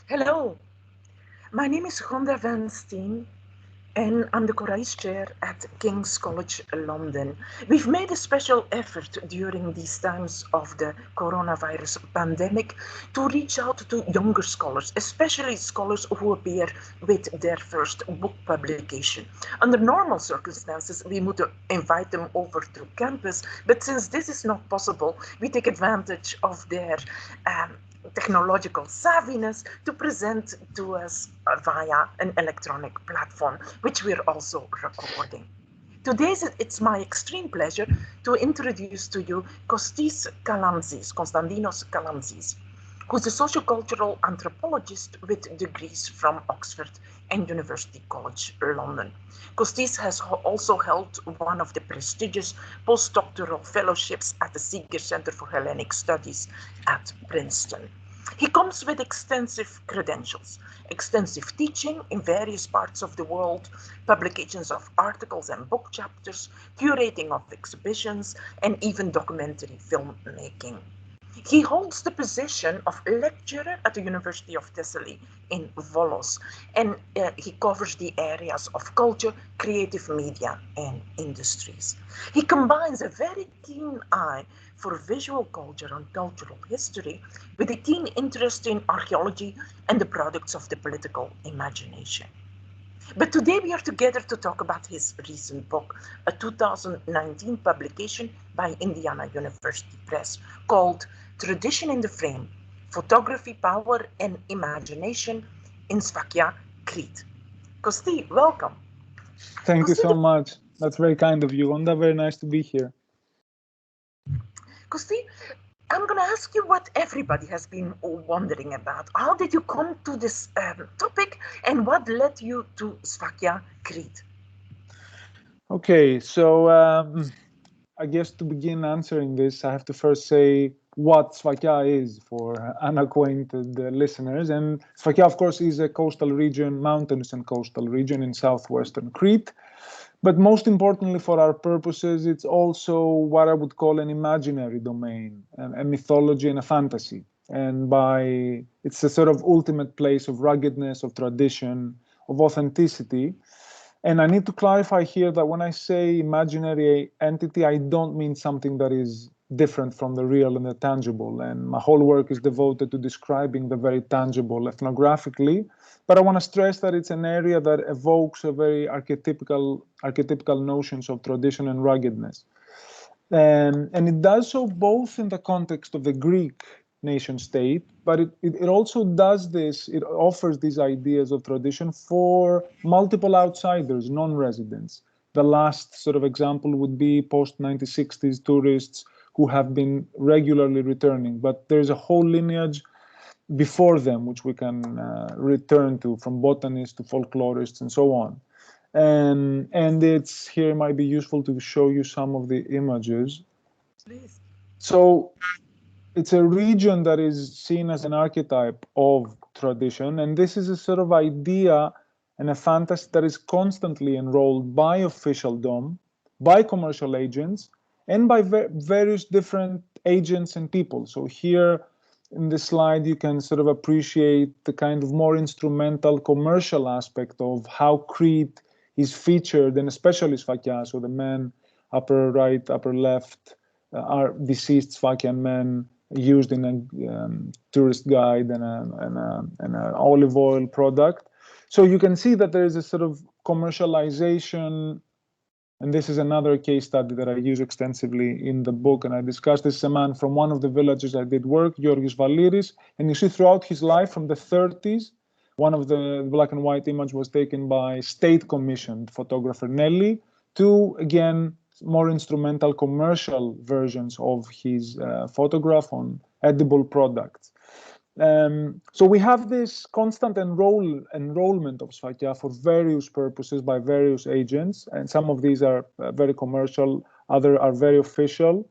Hello, my name is Gonda van Steen and I'm the Koraes chair at King's College London. We've made a special effort during these times of the coronavirus pandemic to reach out to younger scholars, especially scholars who appear with their first book publication. Under normal circumstances, we would invite them over to campus, but since this is not possible, we take advantage of their technological savviness to present to us via an electronic platform, which we're also recording. Today, it's my extreme pleasure to introduce to you Kostis Kalantzis, Konstantinos Kalantzis, who's a sociocultural anthropologist with degrees from Oxford and University College London. Kostis has also held one of the prestigious postdoctoral fellowships at the Seeger Center for Hellenic Studies at Princeton. He comes with extensive credentials, extensive teaching in various parts of the world, publications of articles and book chapters, curating of exhibitions, and even documentary filmmaking. He holds the position of lecturer at the University of Thessaly in Volos, and he covers the areas of culture, creative media, and industries. He combines a very keen eye for visual culture and cultural history with a keen interest in archaeology and the products of the political imagination. But today we are together to talk about his recent book, a 2019 publication by Indiana University Press called Tradition in the Frame, Photography, Power and Imagination in Sfakia, Crete. Kosti, welcome. Thank you Kosti, so much. That's very kind of you, Gonda. Very nice to be here. Kosti, I'm going to ask you what everybody has been wondering about. How did you come to this topic and what led you to Sfakia, Crete? Okay, so I guess to begin answering this, I have to first say what Sfakia is for unacquainted listeners. And Sfakia, of course, is a coastal region, mountainous and coastal region in southwestern Crete. But most importantly for our purposes, it's also what I would call an imaginary domain, a mythology and a fantasy. And it's a sort of ultimate place of ruggedness, of tradition, of authenticity. And I need to clarify here that when I say imaginary entity, I don't mean something that is different from the real and the tangible. And my whole work is devoted to describing the very tangible ethnographically. But I want to stress that it's an area that evokes a very archetypical notions of tradition and ruggedness. And it does so both in the context of the Greek nation state, but it also does this, it offers these ideas of tradition for multiple outsiders, non-residents. The last sort of example would be post-1960s tourists who have been regularly returning, but there's a whole lineage before them which we can return to, from botanists to folklorists and so on. And it's here it might be useful to show you some of the images. Please. So it's a region that is seen as an archetype of tradition, and this is a sort of idea and a fantasy that is constantly enrolled by officialdom, by commercial agents, and by various different agents and people. So here in this slide, you can sort of appreciate the kind of more instrumental commercial aspect of how Crete is featured, and especially Sfakia, so the men, upper right, upper left, are deceased Sfakian men used in a tourist guide and an olive oil product. So you can see that there is a sort of commercialization, and this is another case study that I use extensively in the book, and I discuss this. Is a man from one of the villages I did work, Georgis Valiris, and you see throughout his life from the 30s, one of the black and white image was taken by state-commissioned photographer Nelly, to, again, more instrumental commercial versions of his photograph on edible products. So we have this constant enrollment of Sfakia for various purposes by various agents, and some of these are very commercial, others are very official.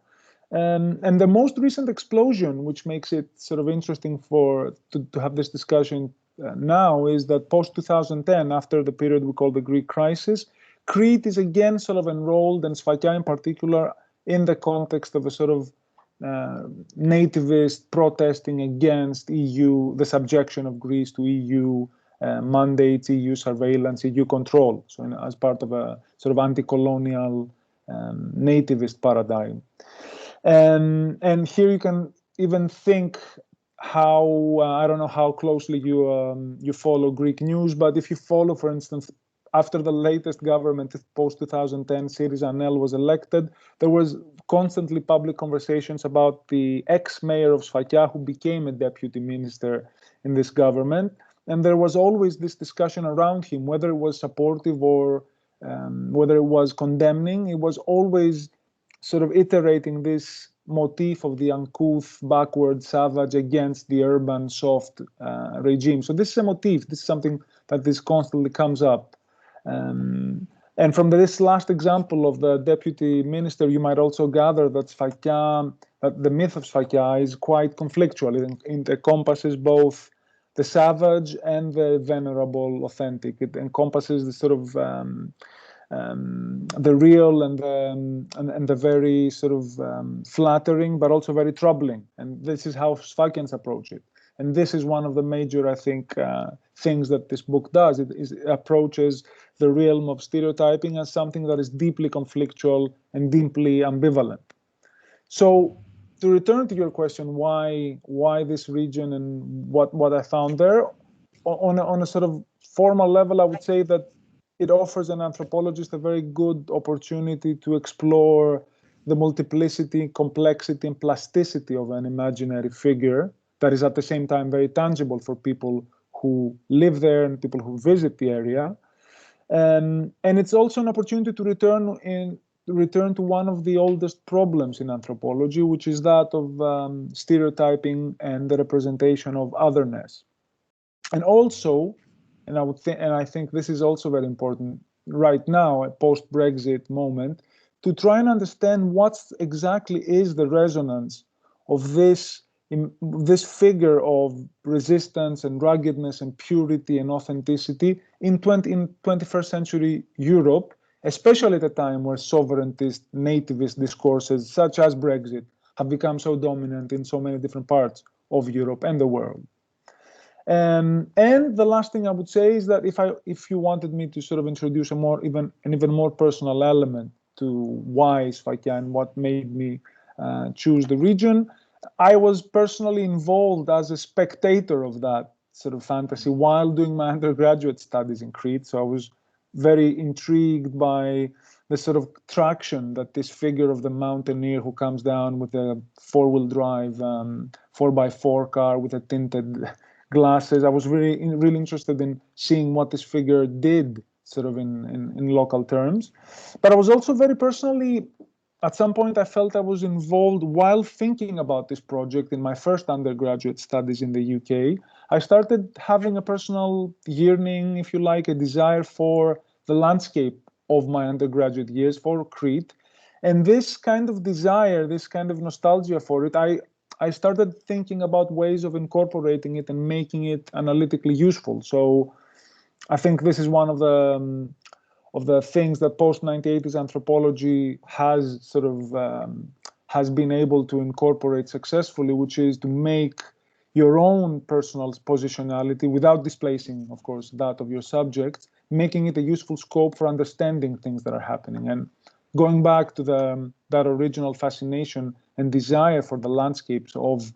And the most recent explosion, which makes it sort of interesting to have this discussion now, is that post-2010, after the period we call the Greek crisis, Crete is again sort of enrolled, and Sfakia in particular, in the context of a sort of nativist protesting against EU, the subjection of Greece to EU mandates, EU surveillance, EU control. So as part of a sort of anti-colonial nativist paradigm. And here you can even think how, I don't know how closely you follow Greek news, but if you follow, for instance, after the latest government, post-2010, Syriza Anel was elected, there was constantly public conversations about the ex-mayor of Sfakia, who became a deputy minister in this government. And there was always this discussion around him, whether it was supportive or whether it was condemning. It was always sort of iterating this motif of the uncouth, backward, savage against the urban, soft regime. So this is a motif. This is something that this constantly comes up. And from this last example of the deputy minister, you might also gather that Sfakia, that the myth of Sfakia is quite conflictual. It encompasses both the savage and the venerable, authentic. It encompasses the sort of the real and the very sort of flattering, but also very troubling. And this is how Sfakians approach it. And this is one of the major, I think, things that this book does. It approaches the realm of stereotyping as something that is deeply conflictual and deeply ambivalent. So to return to your question, why this region and what I found there, on a sort of formal level, I would say that it offers an anthropologist a very good opportunity to explore the multiplicity, complexity, and plasticity of an imaginary figure that is at the same time very tangible for people who live there and people who visit the area. And it's also an opportunity to return to one of the oldest problems in anthropology, which is that of stereotyping and the representation of otherness. And also, and I think this is also very important right now, a post-Brexit moment, to try and understand what exactly is the resonance of this figure of resistance and ruggedness and purity and authenticity in 21st century Europe, especially at a time where sovereigntist, nativist discourses such as Brexit have become so dominant in so many different parts of Europe and the world. And the last thing I would say is that if you wanted me to sort of introduce an even more personal element to why Sfakia and what made me choose the region, I was personally involved as a spectator of that sort of fantasy while doing my undergraduate studies in Crete. So I was very intrigued by the sort of traction that this figure of the mountaineer who comes down with a four-wheel drive 4x4 car with a tinted glasses. I was really interested in seeing what this figure did sort of in local terms. But I was also very personally, at some point I felt I was involved while thinking about this project in my first undergraduate studies in the UK. I started having a personal yearning, if you like, a desire for the landscape of my undergraduate years, for Crete. And this kind of desire, this kind of nostalgia for it, I started thinking about ways of incorporating it and making it analytically useful. So I think this is one of the things that post-1980s anthropology has sort of has been able to incorporate successfully, which is to make your own personal positionality without displacing, of course, that of your subjects, making it a useful scope for understanding things that are happening. And going back to that original fascination and desire for the landscapes of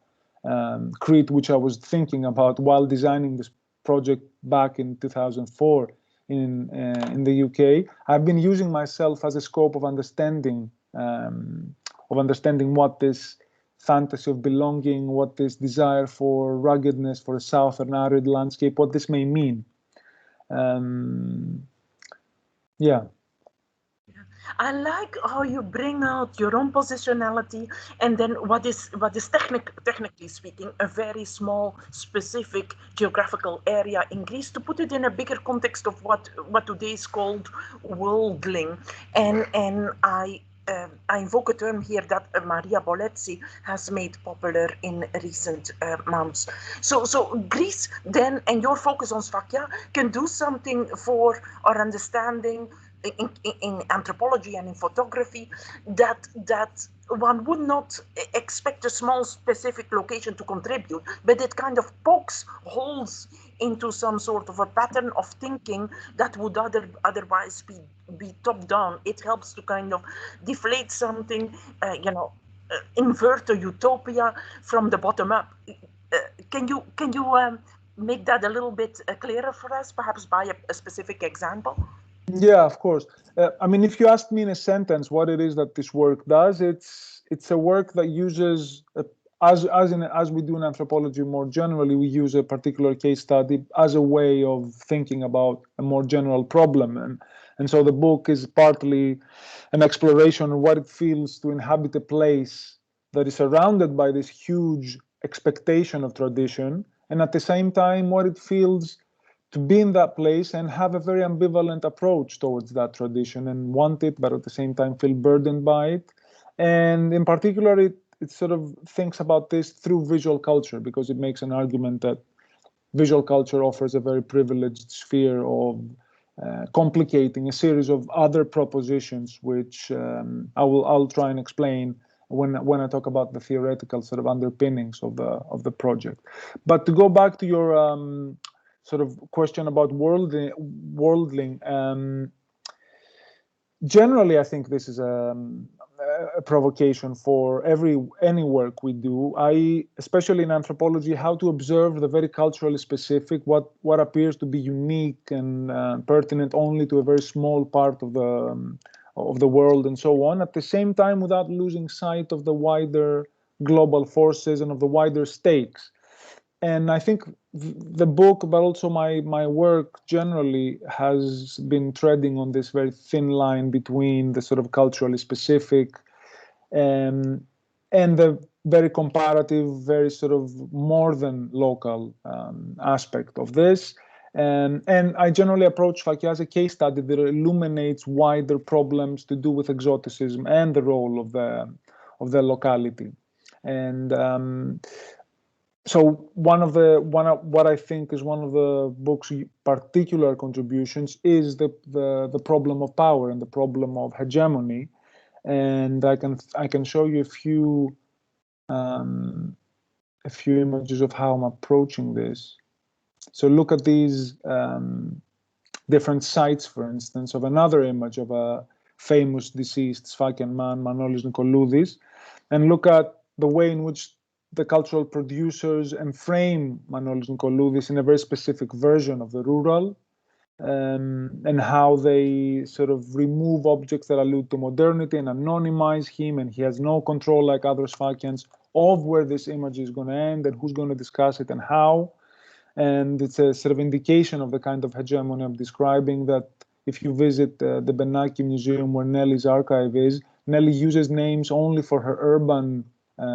Crete, which I was thinking about while designing this project back in 2004 in the UK, I've been using myself as a scope of understanding what this fantasy of belonging, what this desire for ruggedness, for a southern arid landscape, what this may mean. Yeah. I like how you bring out your own positionality, and then what is technically speaking a very small, specific geographical area in Greece, to put it in a bigger context of what today is called worldling. And I invoke a term here that Maria Bolezzi has made popular in recent months. So Greece then, and your focus on Sfakia, can do something for our understanding in anthropology and in photography that one would not expect a small specific location to contribute, but it kind of pokes holes into some sort of a pattern of thinking that would otherwise be top down. It helps to kind of deflate something, invert a utopia from the bottom up. Can you make that a little bit clearer for us, perhaps by a specific example? Yeah, of course. I mean, if you ask me in a sentence what it is that this work does, it's a work that uses, as we do in anthropology more generally, we use a particular case study as a way of thinking about a more general problem, and so the book is partly an exploration of what it feels to inhabit a place that is surrounded by this huge expectation of tradition, and at the same time, what it feels to be in that place and have a very ambivalent approach towards that tradition and want it, but at the same time feel burdened by it. And in particular, it sort of thinks about this through visual culture, because it makes an argument that visual culture offers a very privileged sphere of complicating a series of other propositions, which I'll try and explain when I talk about the theoretical sort of underpinnings of the project. But to go back to your sort of question about worldling, generally, I think this is a provocation for any work we do. Especially in anthropology, how to observe the very culturally specific, what appears to be unique and pertinent only to a very small part of the world, and so on. At the same time, without losing sight of the wider global forces and of the wider stakes. And I think the book, but also my work generally, has been treading on this very thin line between the sort of culturally specific and the very comparative, very sort of more than local aspect of this. And I generally approach Fakia as a case study that illuminates wider problems to do with exoticism and the role of the locality. And so what I think is one of the book's particular contributions is the problem of power and the problem of hegemony, and I can show you a few images of how I'm approaching this. So look at these different sites, for instance, of another image of a famous deceased Sfakian man, Manolis Nikoloudis, and look at the way in which the cultural producers enframe Manolis Nikoloudis in a very specific version of the rural, and how they sort of remove objects that allude to modernity and anonymize him, and he has no control, like other Sfakians, of where this image is going to end and who's going to discuss it and how. And it's a sort of indication of the kind of hegemony I'm describing, that if you visit the Benaki Museum where Nelly's archive is, Nelly uses names only for her urban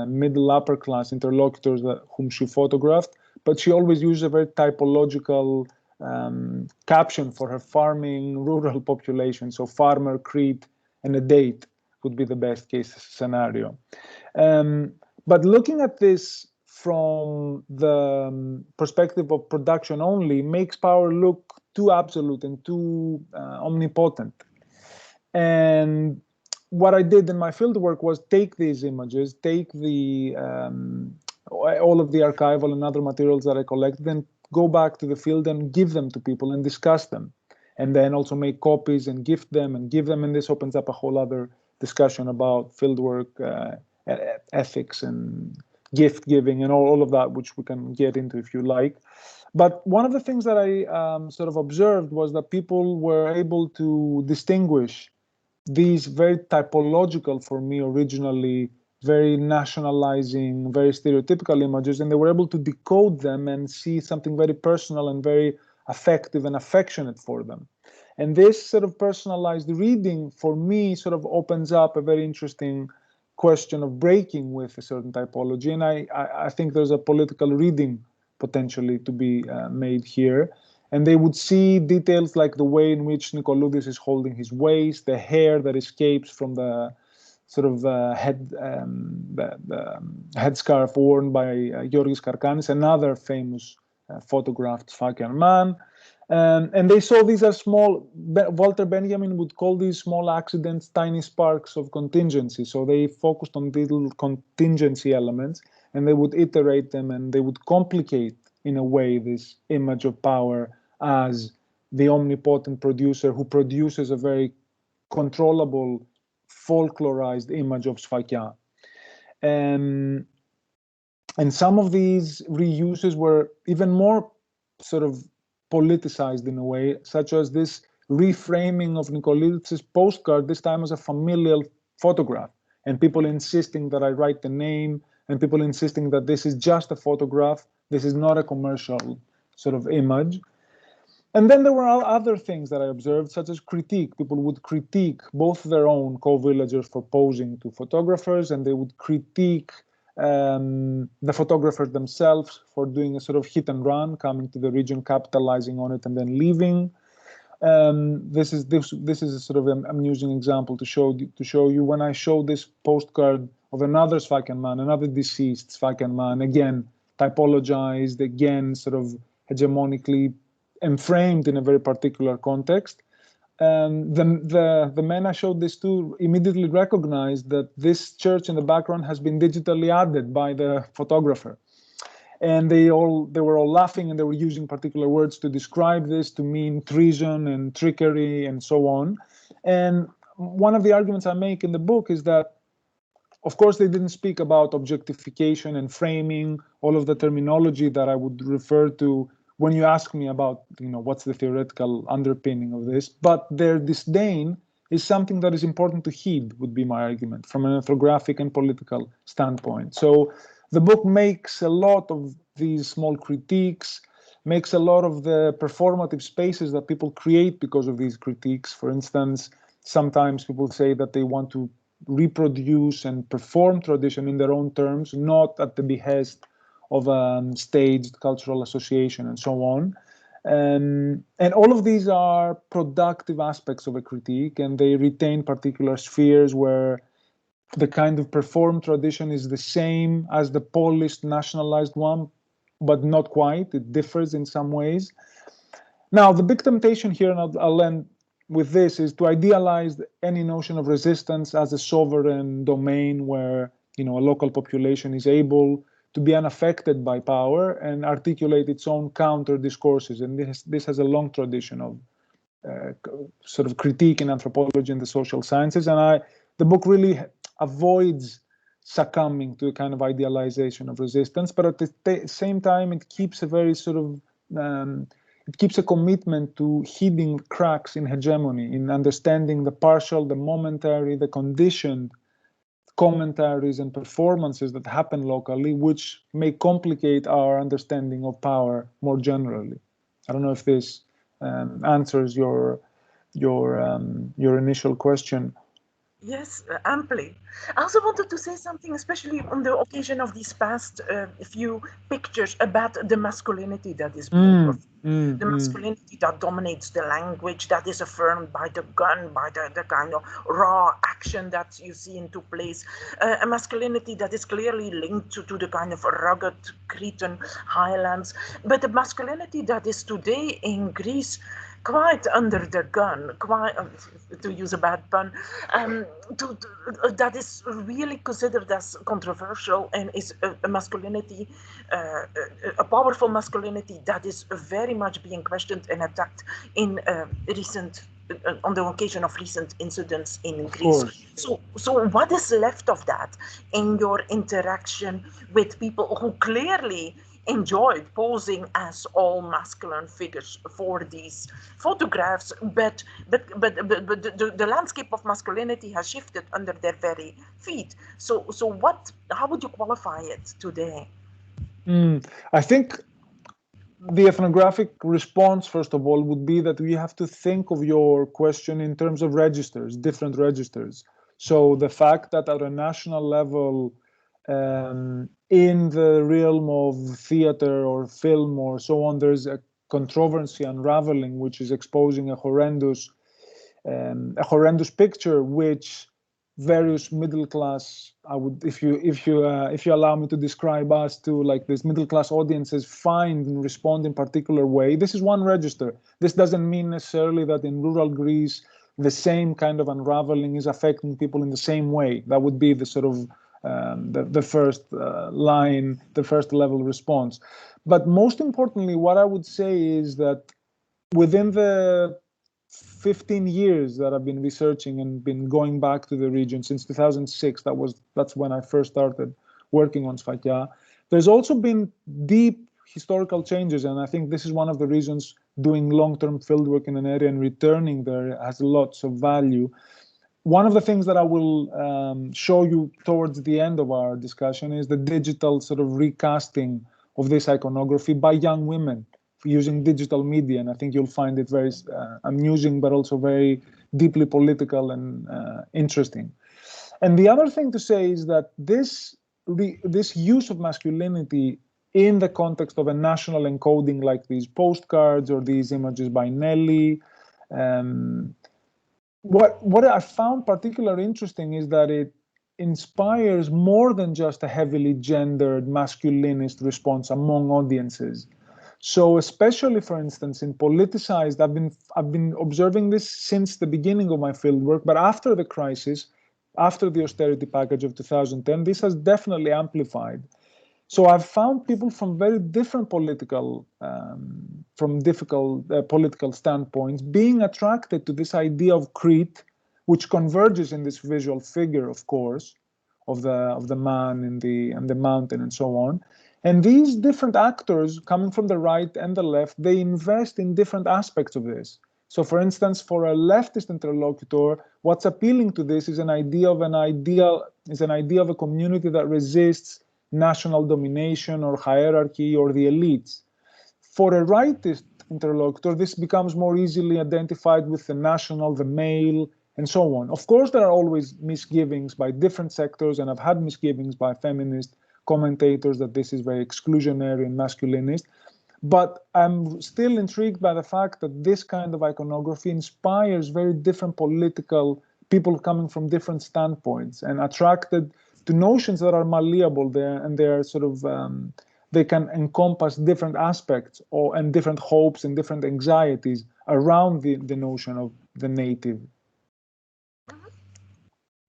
middle upper class interlocutors whom she photographed, but she always uses a very typological caption for her farming rural population. So farmer, Crete, and a date would be the best case scenario. But looking at this from the perspective of production only makes power look too absolute and too omnipotent. And what I did in my fieldwork was take these images, take all of the archival and other materials that I collected, and go back to the field and give them to people and discuss them, and then also make copies and gift them and give them. And this opens up a whole other discussion about fieldwork ethics and gift giving and all of that, which we can get into if you like. But one of the things that I sort of observed was that people were able to distinguish these very typological, for me originally, very nationalizing, very stereotypical images, and they were able to decode them and see something very personal and very affective and affectionate for them. And this sort of personalized reading, for me, sort of opens up a very interesting question of breaking with a certain typology. And I think there's a political reading potentially to be made here. And they would see details like the way in which Nikoloudis is holding his waist, the hair that escapes from the sort of headscarf worn by Georgis Karkanis, another famous photographed Sfakian man. And they saw these as small, Walter Benjamin would call these small accidents tiny sparks of contingency. So they focused on these little contingency elements, and they would iterate them, and they would complicate, in a way, this image of power as the omnipotent producer who produces a very controllable, folklorized image of Sfakia. And some of these reuses were even more sort of politicized in a way, such as this reframing of Nikolitis' postcard, this time as a familial photograph, and people insisting that I write the name, and people insisting that this is just a photograph, this is not a commercial sort of image. And then there were other things that I observed, such as critique. People would critique both their own co-villagers for posing to photographers, and they would critique the photographers themselves for doing a sort of hit and run, coming to the region, capitalizing on it, and then leaving. This is a sort of an amusing example to show you. When I show this postcard of another Sfakian man, another deceased Sfakian man, again typologized, again sort of hegemonically and framed in a very particular context. The men I showed this to immediately recognized that this church in the background has been digitally added by the photographer. And they were all laughing, and they were using particular words to describe this, to mean treason and trickery and so on. And one of the arguments I make in the book is that, of course, they didn't speak about objectification and framing, all of the terminology that I would refer to when you ask me about, what's the theoretical underpinning of this. But their disdain is something that is important to heed, would be my argument, from an ethnographic and political standpoint. So the book makes a lot of these small critiques, makes a lot of the performative spaces that people create because of these critiques. For instance, sometimes people say that they want to reproduce and perform tradition in their own terms, not at the behest of a staged cultural association and so on. And all of these are productive aspects of a critique, and they retain particular spheres where the kind of performed tradition is the same as the polished, nationalized one, but not quite. It differs in some ways. Now, the big temptation here, and I'll end with this, is to idealize any notion of resistance as a sovereign domain where, a local population is able to be unaffected by power and articulate its own counter discourses. And this has a long tradition of sort of critique in anthropology and the social sciences. And the book really avoids succumbing to a kind of idealization of resistance, but at the same time, it keeps a very sort of it keeps a commitment to heeding cracks in hegemony, in understanding the partial, the momentary, the conditioned commentaries and performances that happen locally, which may complicate our understanding of power more generally. I don't know if this answers your initial question. Yes, amply. I also wanted to say something, especially on the occasion of these past few pictures, about the masculinity that is being performed. The masculinity that dominates the language, that is affirmed by the gun, by the kind of raw action that you see into place. A masculinity that is clearly linked to the kind of rugged Cretan highlands. But the masculinity that is today in Greece quite under the gun, quite, to use a bad pun, that is really considered as controversial, and is a masculinity, a powerful masculinity that is very much being questioned and attacked in recent, on the occasion of recent incidents in Greece. So what is left of that in your interaction with people who clearly enjoyed posing as all masculine figures for these photographs, but the landscape of masculinity has shifted under their very feet. So how would you qualify it today? I think the ethnographic response, first of all, would be that we have to think of your question in terms of registers, different registers. So the fact that at a national level, in the realm of theater or film or so on, there's a controversy unraveling, which is exposing a horrendous picture, which various middle class, I would, if you allow me to describe us to like this middle class audiences find and respond in particular way. This is one register. This doesn't mean necessarily that in rural Greece the same kind of unraveling is affecting people in the same way. That would be the sort of the first line, the first level response. But most importantly, what I would say is that within the 15 years that I've been researching and been going back to the region since 2006, that's when I first started working on Sfakia. There's also been deep historical changes, and I think this is one of the reasons doing long-term fieldwork in an area and returning there has lots of value. One of the things that I will show you towards the end of our discussion is the digital sort of recasting of this iconography by young women using digital media, and I think you'll find it very amusing, but also very deeply political and interesting. And the other thing to say is that this use of masculinity in the context of a national encoding like these postcards or these images by Nelly, what I found particularly interesting is that it inspires more than just a heavily gendered masculinist response among audiences. So especially, for instance, in politicized, I've been observing this since the beginning of my fieldwork, but after the crisis, after the austerity package of 2010, this has definitely amplified. So I've found people from very different political standpoints being attracted to this idea of Crete, which converges in this visual figure, of course, of the man and the mountain and so on. And these different actors coming from the right and the left, they invest in different aspects of this. So for instance, for a leftist interlocutor, what's appealing to this is an idea of a community that resists national domination or hierarchy or the elites. For a rightist interlocutor, this becomes more easily identified with the national, the male, and so on. Of course, there are always misgivings by different sectors, and I've had misgivings by feminist commentators that this is very exclusionary and masculinist. But I'm still intrigued by the fact that this kind of iconography inspires very different political people coming from different standpoints and attracted to notions that are malleable there, and they're sort of they can encompass different aspects and different hopes and different anxieties around the notion of the native.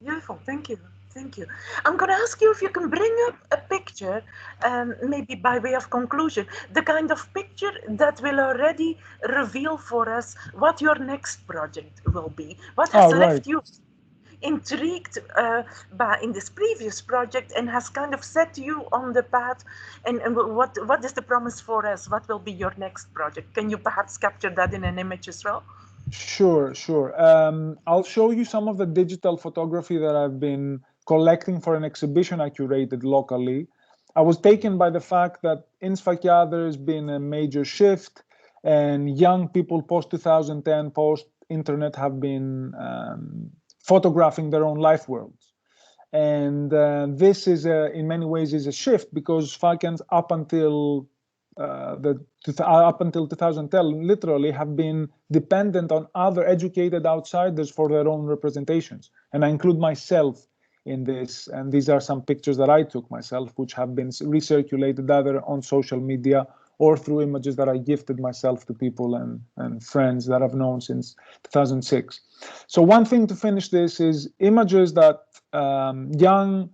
Beautiful, thank you. Thank you. I'm going to ask you if you can bring up a picture, maybe by way of conclusion, the kind of picture that will already reveal for us what your next project will be. What has left you intrigued by in this previous project and has kind of set you on the path, and what is the promise for us? What will be your next project? Can you perhaps capture that in an image as well? Sure. I'll show you some of the digital photography that I've been collecting for an exhibition I curated locally. I was taken by the fact that in Sfakia there's been a major shift, and young people post-2010, post-internet have been photographing their own life worlds. And this is, in many ways, is a shift, because Sfakians up until 2010 literally have been dependent on other educated outsiders for their own representations. And I include myself in this, and these are some pictures that I took myself, which have been recirculated either on social media or through images that I gifted myself to people and friends that I've known since 2006. So one thing to finish this is images that young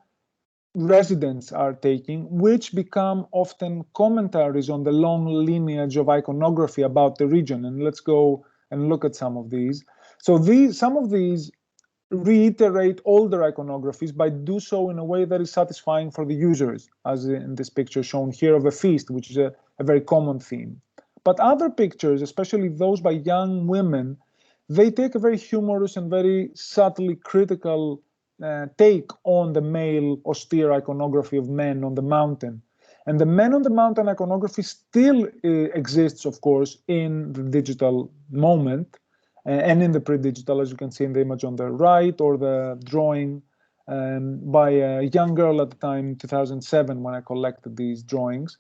residents are taking, which become often commentaries on the long lineage of iconography about the region. And let's go and look at some of these. So some of these reiterate older iconographies, but do so in a way that is satisfying for the users, as in this picture shown here of a feast, which is a very common theme. But other pictures, especially those by young women, they take a very humorous and very subtly critical take on the male austere iconography of men on the mountain. And the men on the mountain iconography still exists, of course, in the digital moment, and in the pre-digital, as you can see in the image on the right, or the drawing by a young girl at the time, 2007, when I collected these drawings.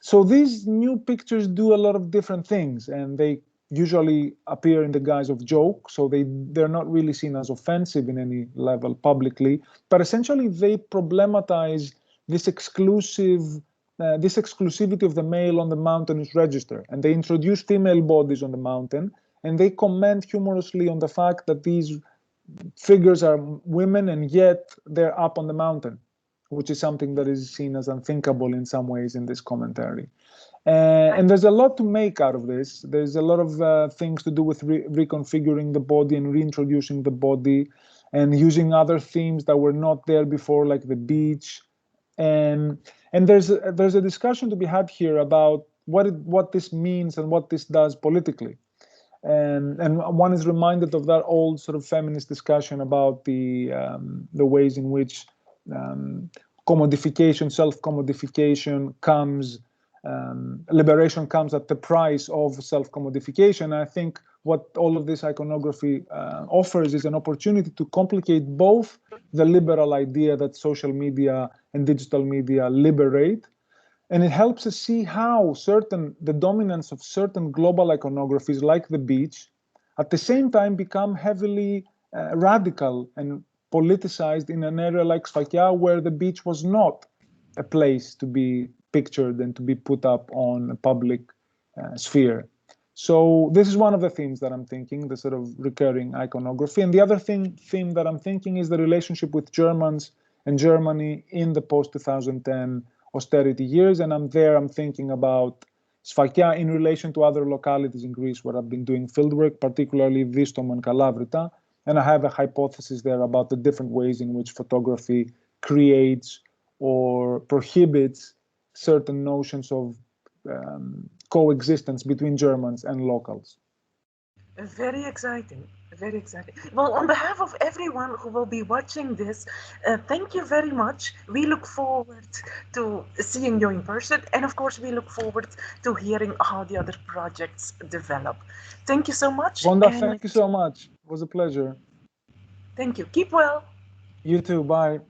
So these new pictures do a lot of different things, and they usually appear in the guise of joke, so they're not really seen as offensive in any level publicly, but essentially they problematize this exclusivity of the male on the mountainous register, and they introduce female bodies on the mountain, and they comment humorously on the fact that these figures are women and yet they're up on the mountain, which is something that is seen as unthinkable in some ways in this commentary. And there's a lot to make out of this. There's a lot of things to do with reconfiguring the body and reintroducing the body and using other themes that were not there before, like the beach. And there's a discussion to be had here about what this means and what this does politically. And one is reminded of that old sort of feminist discussion about the ways in which commodification, self-commodification comes. Liberation comes at the price of self-commodification. I think what all of this iconography offers is an opportunity to complicate both the liberal idea that social media and digital media liberate, and it helps us see how the dominance of certain global iconographies like the beach at the same time become heavily radical and politicized in an area like Sfakia, where the beach was not a place to be pictured and to be put up on a public sphere. So this is one of the themes that I'm thinking, the sort of recurring iconography. And the other theme that I'm thinking is the relationship with Germans and Germany in the post-2010 austerity years. And I'm thinking about Sfakia in relation to other localities in Greece where I've been doing fieldwork, particularly Vistom and Kalavrita. And I have a hypothesis there about the different ways in which photography creates or prohibits certain notions of coexistence between Germans and locals. Very exciting, very exciting. Well, on behalf of everyone who will be watching this, thank you very much. We look forward to seeing you in person, and of course, we look forward to hearing how the other projects develop. Thank you so much. Gonda, thank you so much. It was a pleasure. Thank you. Keep well. You too. Bye.